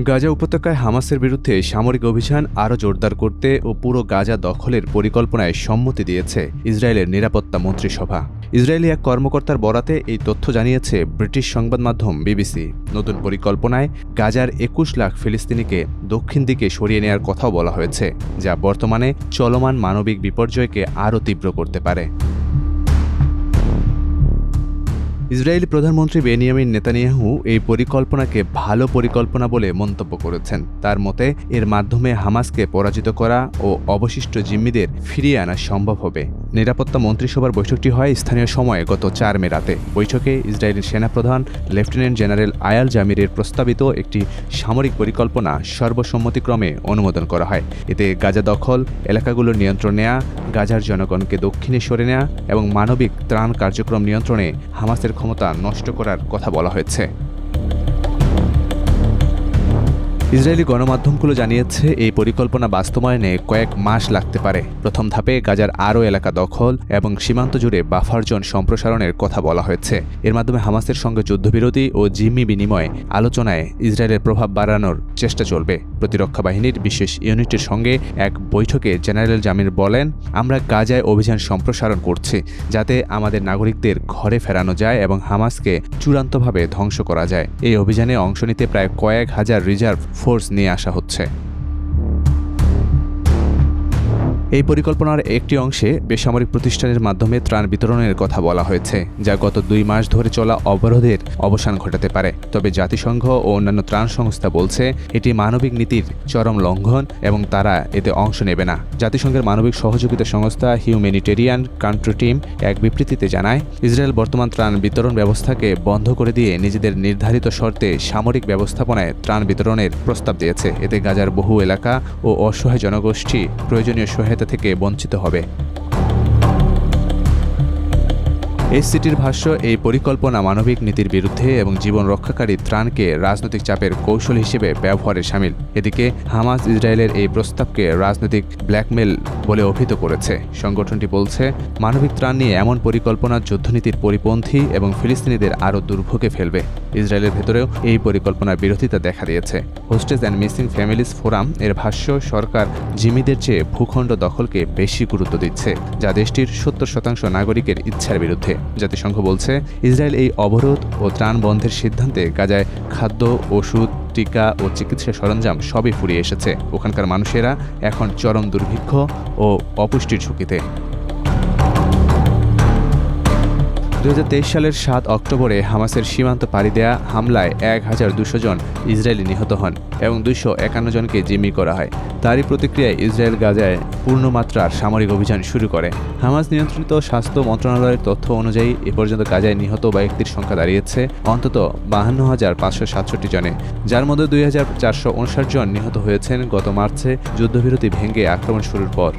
গাজা উপত্যকায় হামাসের বিরুদ্ধে সামরিক অভিযান আরও জোরদার করতে ও পুরো গাজা দখলের পরিকল্পনায় সম্মতি দিয়েছে ইসরায়েলের নিরাপত্তা মন্ত্রিসভা। ইসরায়েলি এক কর্মকর্তার বরাতে এই তথ্য জানিয়েছে ব্রিটিশ সংবাদ মাধ্যম বিবিসি। নতুন পরিকল্পনায় গাজার ২১ লাখ ফিলিস্তিনিকে দক্ষিণ দিকে সরিয়ে নেওয়ার কথাও বলা হয়েছে, যা বর্তমানে চলমান মানবিক বিপর্যয়কে আরও তীব্র করতে পারে। ইসরায়েলি প্রধানমন্ত্রী বেনিয়ামিন নেতানিয়াহু এই পরিকল্পনাকে ভালো পরিকল্পনা বলে মন্তব্য করেছেন। তার মতে এর মাধ্যমে হামাসকে পরাজিত করা ও অবশিষ্ট জিম্মিদের ফিরিয়ে আনা সম্ভব হবে। নিরাপত্তা মন্ত্রিসভার বৈঠকটি হয় স্থানীয় সময়ে গত ৪ মে রাতে। বৈঠকে ইসরায়েলের সেনাপ্রধান লেফটেন্যান্ট জেনারেল আয়াল জামিরের প্রস্তাবিত একটি সামরিক পরিকল্পনা সর্বসম্মতিক্রমে অনুমোদন করা হয়। এতে গাজা দখল, এলাকাগুলোর নিয়ন্ত্রণ নেওয়া, গাজার জনগণকে দক্ষিণে সরে নেওয়া এবং মানবিক ত্রাণ কার্যক্রম নিয়ন্ত্রণে হামাসের ক্ষমতা নষ্ট করার কথা বলা হয়েছে। ইসরায়েলি গণমাধ্যমগুলো জানিয়েছে এই পরিকল্পনা বাস্তবায়নে কয়েক মাস লাগতে পারে। প্রথম ধাপে গাজার আরও এলাকা দখল এবং সীমান্ত জুড়ে বাফার জোন সম্প্রসারণের কথা বলা হয়েছে। এর মাধ্যমে হামাসের সঙ্গে যুদ্ধবিরতি ও জিম্মি বিনিময় আলোচনায় ইসরায়েলের প্রভাব বাড়ানোর চেষ্টা চলবে। প্রতিরক্ষা বাহিনীর বিশেষ ইউনিটের সঙ্গে এক বৈঠকে জেনারেল জামির বলেন, আমরা গাজায় অভিযান সম্প্রসারণ করছি যাতে আমাদের নাগরিকদের ঘরে ফেরানো যায় এবং হামাসকে চূড়ান্তভাবে ধ্বংস করা যায়। এই অভিযানে অংশ নিতে প্রায় কয়েক হাজার রিজার্ভ ফোর্স নিয়ে আসা হচ্ছে। এই পরিকল্পনার একটি অংশে বেসামরিক প্রতিষ্ঠানের মাধ্যমে ত্রাণ বিতরণের কথা বলা হয়েছে, যা গত ২ মাস ধরে চলা অবরোধের অবসান ঘটাতে পারে। তবে জাতিসংঘ ও অন্যান্য ত্রাণ সংস্থা বলছে এটি মানবিক নীতির চরম লঙ্ঘন এবং তারা এতে অংশ নেবে না। জাতিসংঘের মানবিক সহযোগিতা সংস্থা হিউম্যানিটেরিয়ান কান্ট্রি টিম এক বিবৃতিতে জানায়, ইসরায়েল বর্তমান ত্রাণ বিতরণ ব্যবস্থাকে বন্ধ করে দিয়ে নিজেদের নির্ধারিত শর্তে সামরিক ব্যবস্থাপনায় ত্রাণ বিতরণের প্রস্তাব দিয়েছে। এতে গাজার বহু এলাকা ও অসহায় জনগোষ্ঠী প্রয়োজনীয় সহায়তা থেকে বঞ্চিত হবে। এসসিটির ভাষ্য, এই পরিকল্পনা মানবিক নীতির বিরুদ্ধে এবং জীবন রক্ষাকারী ত্রাণকে রাজনৈতিক চাপের কৌশল হিসেবে ব্যবহারে শামিল। এদিকে হামাস ইসরায়েলের এই প্রস্তাবকে রাজনৈতিক ব্ল্যাকমেল বলে অভিহিত করেছে। সংগঠনটি বলছে, মানবিক ত্রাণ নিয়ে এমন পরিকল্পনা যুদ্ধনীতির পরিপন্থী এবং ফিলিস্তিনিদের আরও দুর্ভোগে ফেলবে। ইসরায়েলের ভেতরেও এই পরিকল্পনার বিরোধিতা দেখা দিয়েছে। Hostess and missing families forum এর ভাষ্য, সরকার জিম্মিদের চেয়ে ভূখণ্ড দখলকে বেশি গুরুত্ব দিচ্ছে, যা দেশটির ৭০% নাগরিকের ইচ্ছার বিরুদ্ধে। জাতিসংঘ বলছে, ইসরায়েল এই অবরোধ ও ত্রাণ বন্ধের সিদ্ধান্তে গাজায় খাদ্য, ওষুধ, টিকা ও চিকিৎসা সরঞ্জাম সবই ফুরিয়ে এসেছে। ওখানকার মানুষেরা এখন চরম দুর্ভিক্ষ ও অপুষ্টির ঝুঁকিতে। ২০২৩ সালের ৭ অক্টোবরে হামাসের সীমান্ত পাড়ি দেয়া হামলায় ১,২০০ জন ইসরায়েলি নিহত হন এবং ২৫১ জনকে জিম্মি করা হয়। তারই প্রতিক্রিয়ায় ইসরায়েল গাজায় পূর্ণমাত্রার সামরিক অভিযান শুরু করে। হামাস নিয়ন্ত্রিত স্বাস্থ্য মন্ত্রণালয়ের তথ্য অনুযায়ী এ পর্যন্ত গাজায় নিহত ব্যক্তির সংখ্যা দাঁড়িয়েছে অন্তত ৫২,৫৬৭ জনে, যার মধ্যে ২,৪৫৯ জন নিহত হয়েছেন গত মার্চে যুদ্ধবিরতি ভেঙে আক্রমণ শুরুর পর।